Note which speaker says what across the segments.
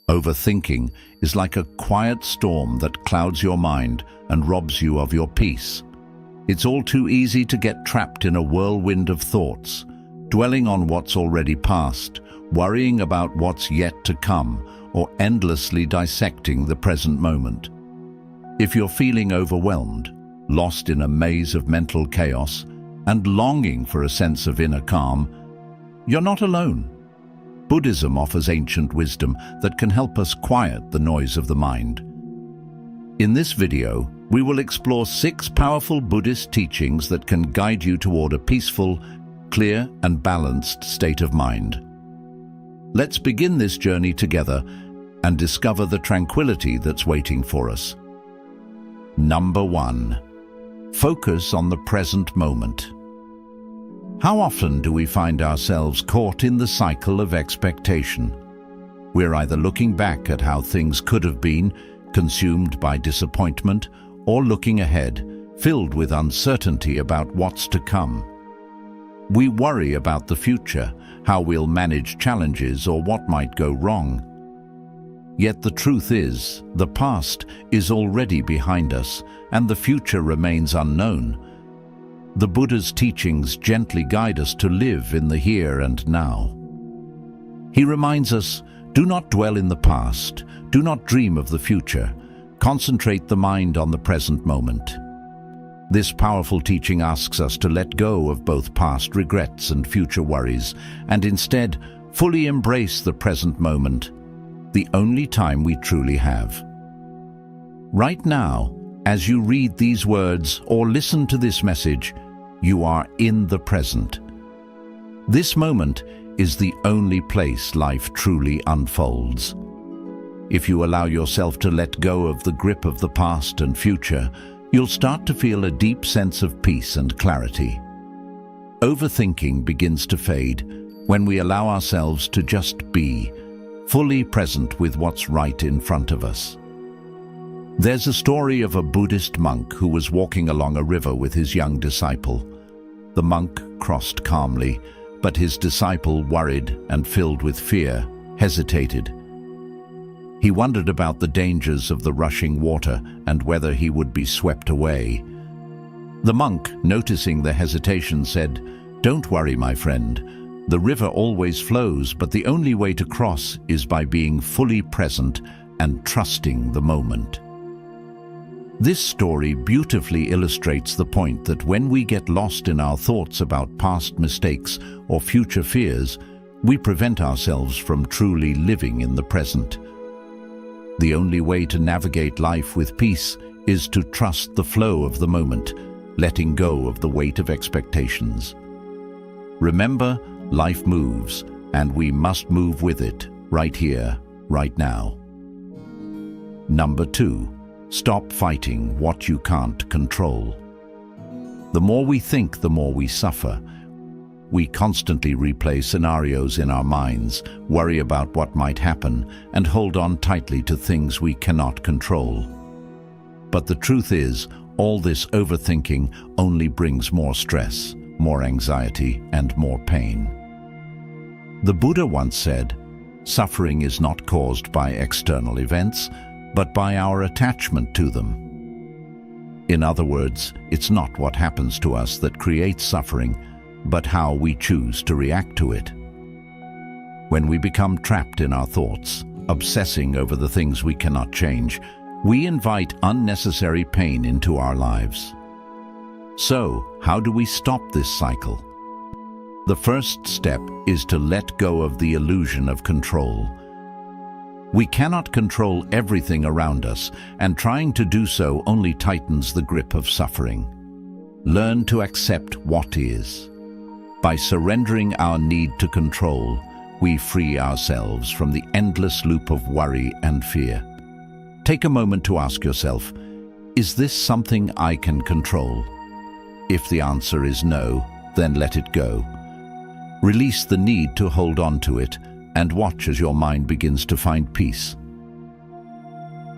Speaker 1: Overthinking is like a quiet storm that clouds your mind and robs you of your peace. It's all too easy to get trapped in a whirlwind of thoughts, dwelling on what's already past, worrying about what's yet to come, or endlessly dissecting the present moment. If you're feeling overwhelmed, lost in a maze of mental chaos, and longing for a sense of inner calm, you're not alone. Buddhism offers ancient wisdom that can help us quiet the noise of the mind. In this video, we will explore 6 powerful Buddhist teachings that can guide you toward a peaceful, clear, and balanced state of mind. Let's begin this journey together and discover the tranquility that's waiting for us. Number 1. Focus on the present moment. How often do we find ourselves caught in the cycle of expectation? We're either looking back at how things could have been, consumed by disappointment, or looking ahead, filled with uncertainty about what's to come. We worry about the future, how we'll manage challenges or what might go wrong. Yet the truth is, the past is already behind us, and the future remains unknown. The Buddha's teachings gently guide us to live in the here and now. He reminds us, do not dwell in the past, do not dream of the future, concentrate the mind on the present moment. This powerful teaching asks us to let go of both past regrets and future worries, and instead fully embrace the present moment, the only time we truly have. Right now, as you read these words or listen to this message, you are in the present. This moment is the only place life truly unfolds. If you allow yourself to let go of the grip of the past and future, you'll start to feel a deep sense of peace and clarity. Overthinking begins to fade when we allow ourselves to just be, fully present with what's right in front of us. There's a story of a Buddhist monk who was walking along a river with his young disciple. The monk crossed calmly, but his disciple, worried and filled with fear, hesitated. He wondered about the dangers of the rushing water and whether he would be swept away. The monk, noticing the hesitation, said, "Don't worry, my friend. The river always flows, but the only way to cross is by being fully present and trusting the moment." This story beautifully illustrates the point that when we get lost in our thoughts about past mistakes or future fears, we prevent ourselves from truly living in the present. The only way to navigate life with peace is to trust the flow of the moment, letting go of the weight of expectations. Remember, life moves, and we must move with it, right here, right now. Number 2. Stop fighting what you can't control. The more we think, the more we suffer. We constantly replay scenarios in our minds, worry about what might happen, and hold on tightly to things we cannot control. But the truth is, all this overthinking only brings more stress, more anxiety, and more pain. The Buddha once said, "Suffering is not caused by external events, but by our attachment to them." In other words, it's not what happens to us that creates suffering, but how we choose to react to it. When we become trapped in our thoughts, obsessing over the things we cannot change, we invite unnecessary pain into our lives. So, how do we stop this cycle? The first step is to let go of the illusion of control. We cannot control everything around us, and trying to do so only tightens the grip of suffering. Learn to accept what is. By surrendering our need to control, we free ourselves from the endless loop of worry and fear. Take a moment to ask yourself, is this something I can control? If the answer is no, then let it go. Release the need to hold on to it, and watch as your mind begins to find peace.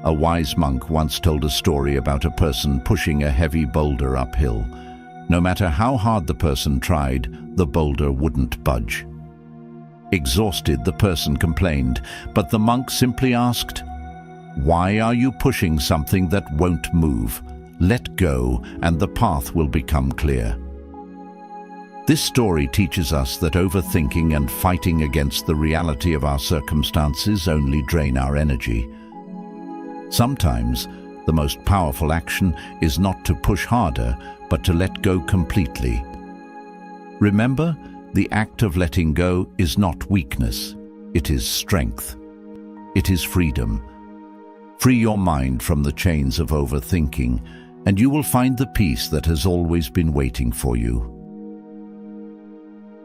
Speaker 1: A wise monk once told a story about a person pushing a heavy boulder uphill. No matter how hard the person tried, the boulder wouldn't budge. Exhausted, the person complained, but the monk simply asked, "Why are you pushing something that won't move? Let go, and the path will become clear." This story teaches us that overthinking and fighting against the reality of our circumstances only drain our energy. Sometimes, the most powerful action is not to push harder, but to let go completely. Remember, the act of letting go is not weakness, it is strength. It is freedom. Free your mind from the chains of overthinking, and you will find the peace that has always been waiting for you.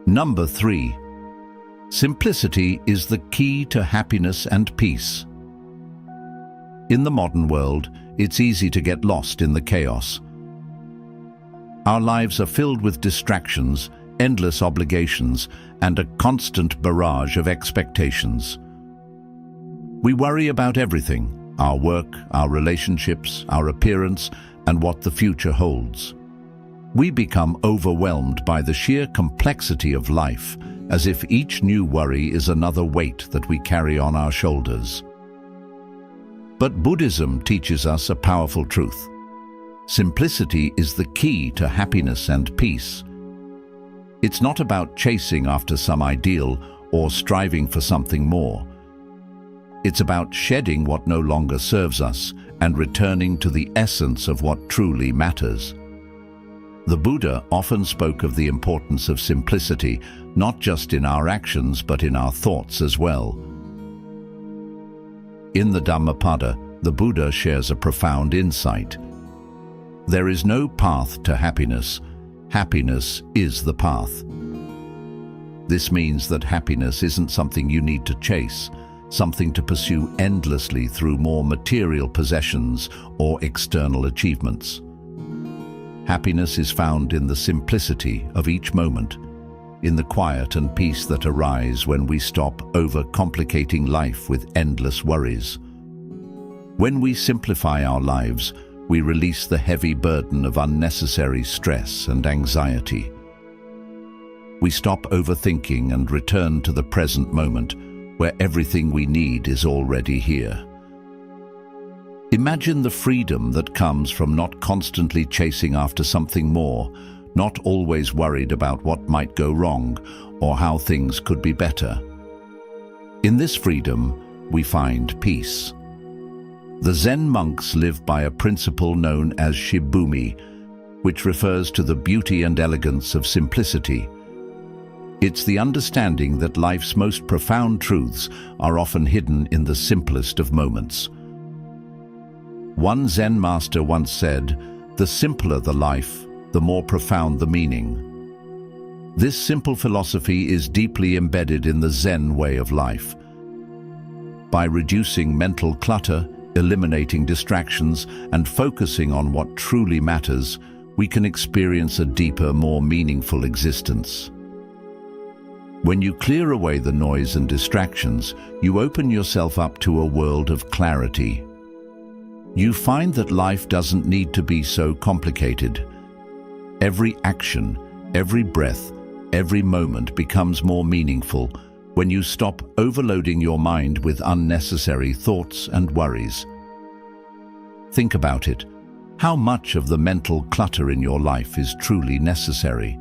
Speaker 1: Number 3. Simplicity is the key to happiness and peace. In the modern world, it's easy to get lost in the chaos. Our lives are filled with distractions, endless obligations, and a constant barrage of expectations. We worry about everything: our work, our relationships, our appearance, and what the future holds. We become overwhelmed by the sheer complexity of life, as if each new worry is another weight that we carry on our shoulders. But Buddhism teaches us a powerful truth. Simplicity is the key to happiness and peace. It's not about chasing after some ideal or striving for something more. It's about shedding what no longer serves us and returning to the essence of what truly matters. The Buddha often spoke of the importance of simplicity, not just in our actions but in our thoughts as well. In the Dhammapada, the Buddha shares a profound insight. There is no path to happiness. Happiness is the path. This means that happiness isn't something you need to chase, something to pursue endlessly through more material possessions or external achievements. Happiness is found in the simplicity of each moment, in the quiet and peace that arise when we stop overcomplicating life with endless worries. When we simplify our lives, we release the heavy burden of unnecessary stress and anxiety. We stop overthinking and return to the present moment, where everything we need is already here. Imagine the freedom that comes from not constantly chasing after something more, not always worried about what might go wrong or how things could be better. In this freedom, we find peace. The Zen monks live by a principle known as shibumi, which refers to the beauty and elegance of simplicity. It's the understanding that life's most profound truths are often hidden in the simplest of moments. One Zen master once said, "The simpler the life, the more profound the meaning." This simple philosophy is deeply embedded in the Zen way of life. By reducing mental clutter, eliminating distractions, and focusing on what truly matters, we can experience a deeper, more meaningful existence. When you clear away the noise and distractions, you open yourself up to a world of clarity. You find that life doesn't need to be so complicated. Every action, every breath, every moment becomes more meaningful when you stop overloading your mind with unnecessary thoughts and worries. Think about it. How much of the mental clutter in your life is truly necessary?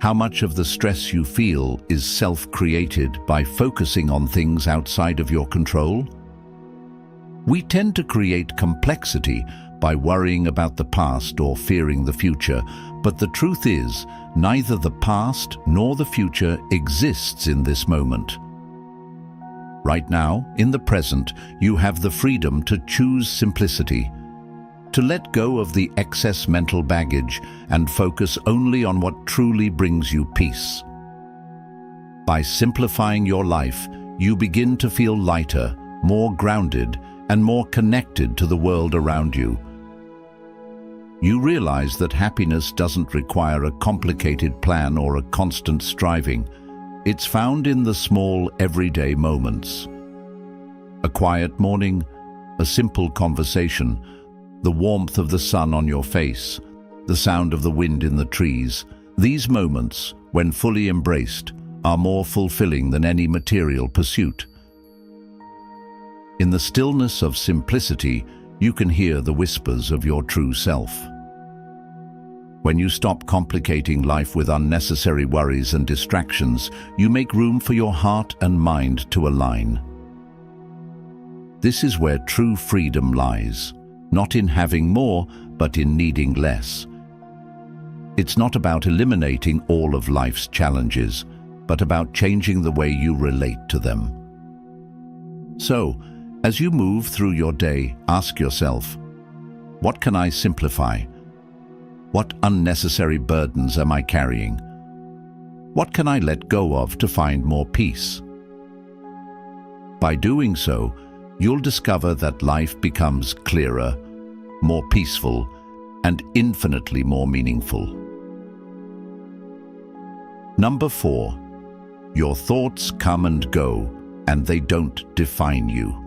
Speaker 1: How much of the stress you feel is self-created by focusing on things outside of your control? We tend to create complexity by worrying about the past or fearing the future, but the truth is, neither the past nor the future exists in this moment. Right now, in the present, you have the freedom to choose simplicity, to let go of the excess mental baggage and focus only on what truly brings you peace. By simplifying your life, you begin to feel lighter, more grounded, and more connected to the world around you. You realize that happiness doesn't require a complicated plan or a constant striving. It's found in the small, everyday moments. A quiet morning, a simple conversation, the warmth of the sun on your face, the sound of the wind in the trees. These moments, when fully embraced, are more fulfilling than any material pursuit. In the stillness of simplicity, you can hear the whispers of your true self. When you stop complicating life with unnecessary worries and distractions, you make room for your heart and mind to align. This is where true freedom lies, not in having more, but in needing less. It's not about eliminating all of life's challenges, but about changing the way you relate to them. So, as you move through your day, ask yourself, what can I simplify? What unnecessary burdens am I carrying? What can I let go of to find more peace? By doing so, you'll discover that life becomes clearer, more peaceful, and infinitely more meaningful. Number 4. Your thoughts come and go, and they don't define you.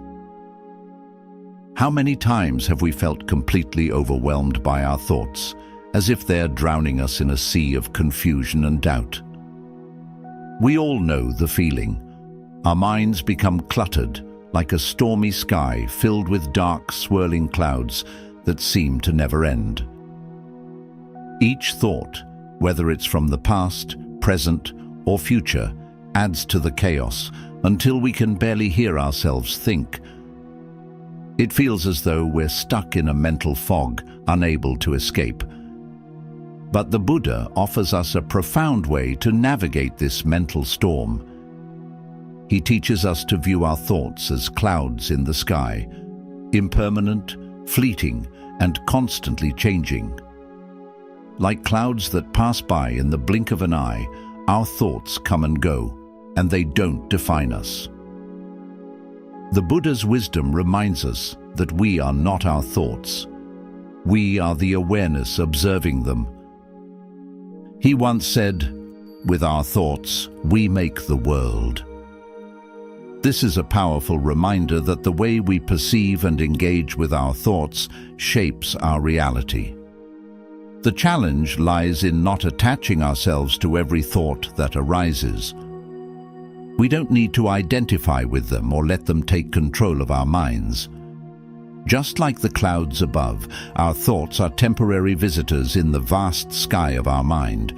Speaker 1: How many times have we felt completely overwhelmed by our thoughts, as if they're drowning us in a sea of confusion and doubt? We all know the feeling. Our minds become cluttered, like a stormy sky filled with dark, swirling clouds that seem to never end. Each thought, whether it's from the past, present, or future, adds to the chaos until we can barely hear ourselves think. It feels as though we're stuck in a mental fog, unable to escape. But the Buddha offers us a profound way to navigate this mental storm. He teaches us to view our thoughts as clouds in the sky, impermanent, fleeting, and constantly changing. Like clouds that pass by in the blink of an eye, our thoughts come and go, and they don't define us. The Buddha's wisdom reminds us that we are not our thoughts. We are the awareness observing them. He once said, "With our thoughts, we make the world." This is a powerful reminder that the way we perceive and engage with our thoughts shapes our reality. The challenge lies in not attaching ourselves to every thought that arises. We don't need to identify with them or let them take control of our minds. Just like the clouds above, our thoughts are temporary visitors in the vast sky of our mind.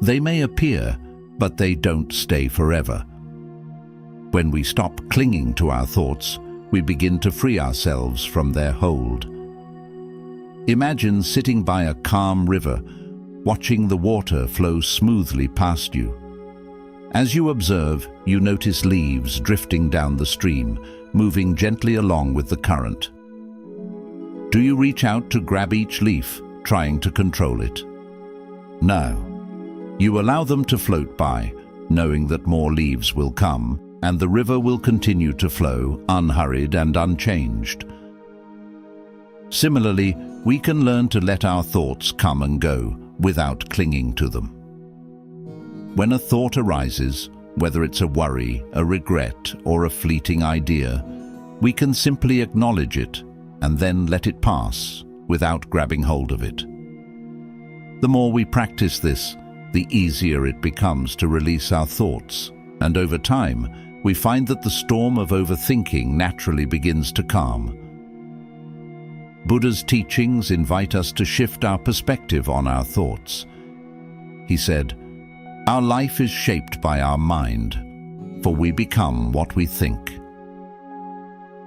Speaker 1: They may appear, but they don't stay forever. When we stop clinging to our thoughts, we begin to free ourselves from their hold. Imagine sitting by a calm river, watching the water flow smoothly past you. As you observe, you notice leaves drifting down the stream, moving gently along with the current. Do you reach out to grab each leaf, trying to control it? No. You allow them to float by, knowing that more leaves will come, and the river will continue to flow, unhurried and unchanged. Similarly, we can learn to let our thoughts come and go without clinging to them. When a thought arises, whether it's a worry, a regret, or a fleeting idea, we can simply acknowledge it and then let it pass without grabbing hold of it. The more we practice this, the easier it becomes to release our thoughts, and over time, we find that the storm of overthinking naturally begins to calm. Buddha's teachings invite us to shift our perspective on our thoughts. He said, "Our life is shaped by our mind, for we become what we think."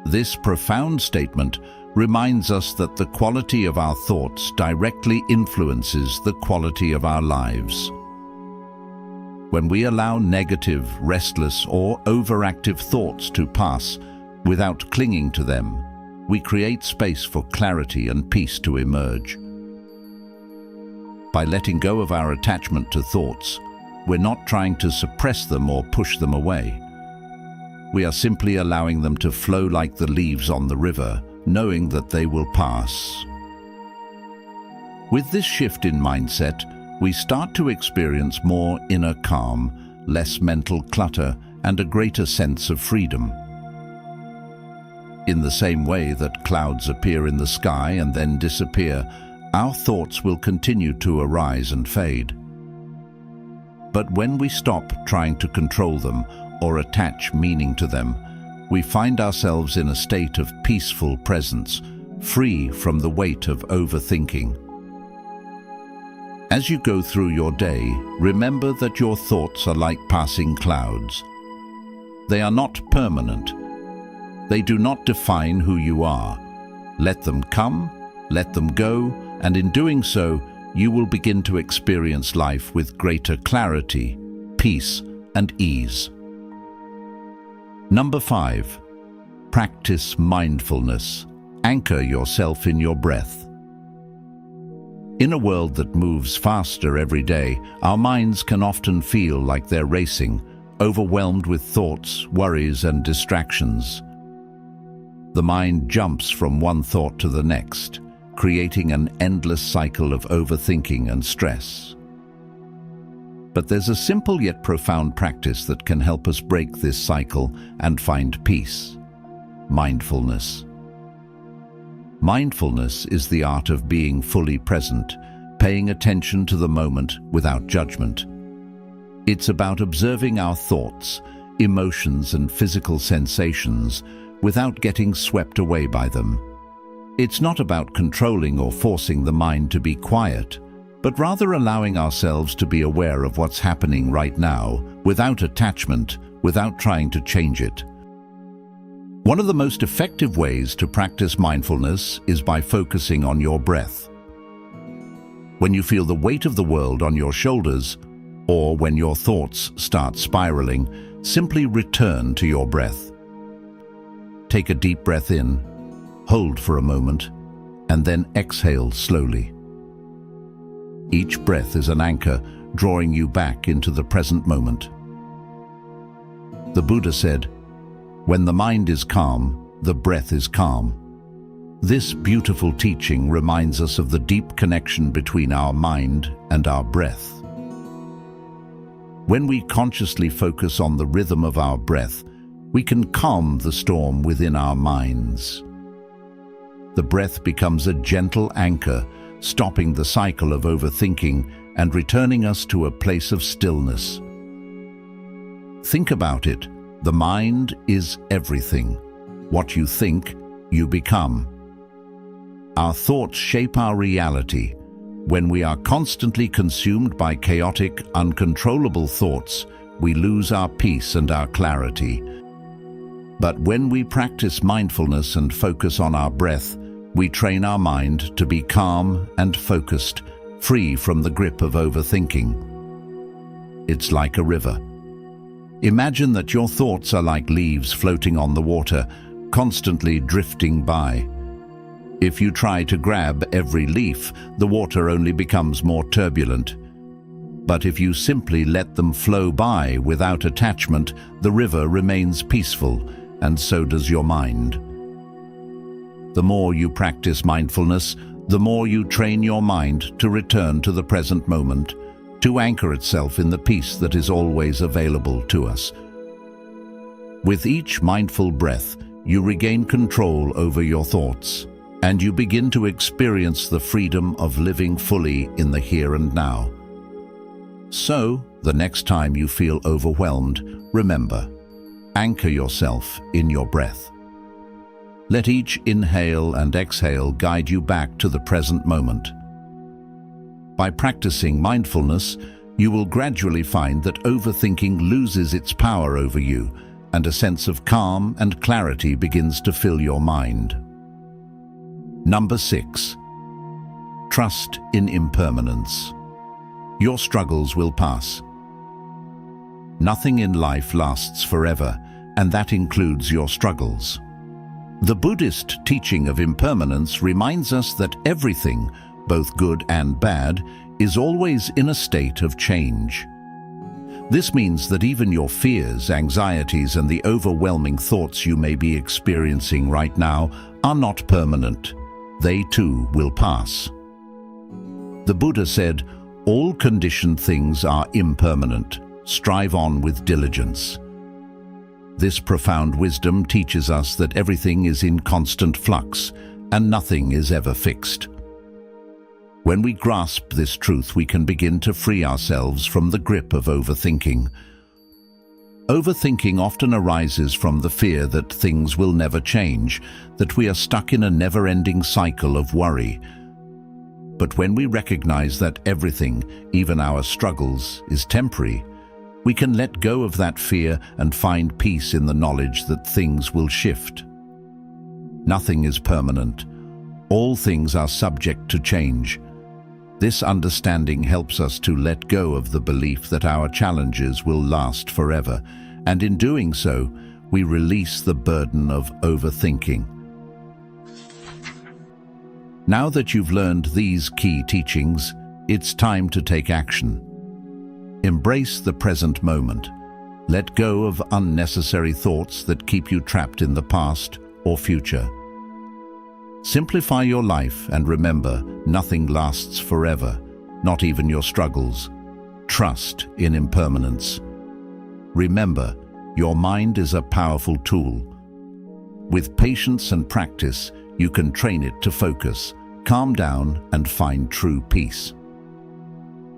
Speaker 1: This profound statement reminds us that the quality of our thoughts directly influences the quality of our lives. When we allow negative, restless, or overactive thoughts to pass without clinging to them, we create space for clarity and peace to emerge. By letting go of our attachment to thoughts, we're not trying to suppress them or push them away. We are simply allowing them to flow like the leaves on the river, knowing that they will pass. With this shift in mindset, we start to experience more inner calm, less mental clutter, and a greater sense of freedom. In the same way that clouds appear in the sky and then disappear, our thoughts will continue to arise and fade. But when we stop trying to control them or attach meaning to them, we find ourselves in a state of peaceful presence, free from the weight of overthinking. As you go through your day, remember that your thoughts are like passing clouds. They are not permanent. They do not define who you are. Let them come, let them go, and in doing so, you will begin to experience life with greater clarity, peace, and ease. Number 5. Practice mindfulness. Anchor yourself in your breath. In a world that moves faster every day, our minds can often feel like they're racing, overwhelmed with thoughts, worries, and distractions. The mind jumps from one thought to the next, creating an endless cycle of overthinking and stress. But there's a simple yet profound practice that can help us break this cycle and find peace: mindfulness. Mindfulness is the art of being fully present, paying attention to the moment without judgment. It's about observing our thoughts, emotions, and physical sensations without getting swept away by them. It's not about controlling or forcing the mind to be quiet, but rather allowing ourselves to be aware of what's happening right now, without attachment, without trying to change it. One of the most effective ways to practice mindfulness is by focusing on your breath. When you feel the weight of the world on your shoulders, or when your thoughts start spiraling, simply return to your breath. Take a deep breath in, hold for a moment, and then exhale slowly. Each breath is an anchor, drawing you back into the present moment. The Buddha said, "When the mind is calm, the breath is calm." This beautiful teaching reminds us of the deep connection between our mind and our breath. When we consciously focus on the rhythm of our breath, we can calm the storm within our minds. The breath becomes a gentle anchor, stopping the cycle of overthinking and returning us to a place of stillness. Think about it. The mind is everything. What you think, you become. Our thoughts shape our reality. When we are constantly consumed by chaotic, uncontrollable thoughts, we lose our peace and our clarity. But when we practice mindfulness and focus on our breath, we train our mind to be calm and focused, free from the grip of overthinking. It's like a river. Imagine that your thoughts are like leaves floating on the water, constantly drifting by. If you try to grab every leaf, the water only becomes more turbulent. But if you simply let them flow by without attachment, the river remains peaceful, and so does your mind. The more you practice mindfulness, the more you train your mind to return to the present moment, to anchor itself in the peace that is always available to us. With each mindful breath, you regain control over your thoughts, and you begin to experience the freedom of living fully in the here and now. So, the next time you feel overwhelmed, remember, anchor yourself in your breath. Let each inhale and exhale guide you back to the present moment. By practicing mindfulness, you will gradually find that overthinking loses its power over you, and a sense of calm and clarity begins to fill your mind. Number 6. Trust in impermanence. Your struggles will pass. Nothing in life lasts forever, and that includes your struggles. The Buddhist teaching of impermanence reminds us that everything, both good and bad, is always in a state of change. This means that even your fears, anxieties, and the overwhelming thoughts you may be experiencing right now are not permanent. They too will pass. The Buddha said, "All conditioned things are impermanent. Strive on with diligence." This profound wisdom teaches us that everything is in constant flux and nothing is ever fixed. When we grasp this truth, we can begin to free ourselves from the grip of overthinking. Overthinking often arises from the fear that things will never change, that we are stuck in a never-ending cycle of worry. But when we recognize that everything, even our struggles, is temporary, we can let go of that fear and find peace in the knowledge that things will shift. Nothing is permanent. All things are subject to change. This understanding helps us to let go of the belief that our challenges will last forever, and in doing so, we release the burden of overthinking. Now that you've learned these key teachings, it's time to take action. Embrace the present moment. Let go of unnecessary thoughts that keep you trapped in the past or future. Simplify your life and remember, nothing lasts forever, not even your struggles. Trust in impermanence. Remember, your mind is a powerful tool. With patience and practice, you can train it to focus, calm down, and find true peace.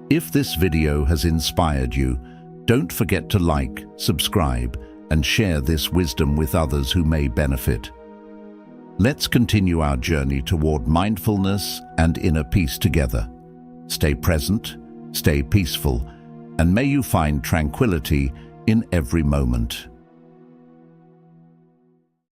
Speaker 1: If this video has inspired you, don't forget to like, subscribe, and share this wisdom with others who may benefit. Let's continue our journey toward mindfulness and inner peace together. Stay present, stay peaceful, and may you find tranquility in every moment.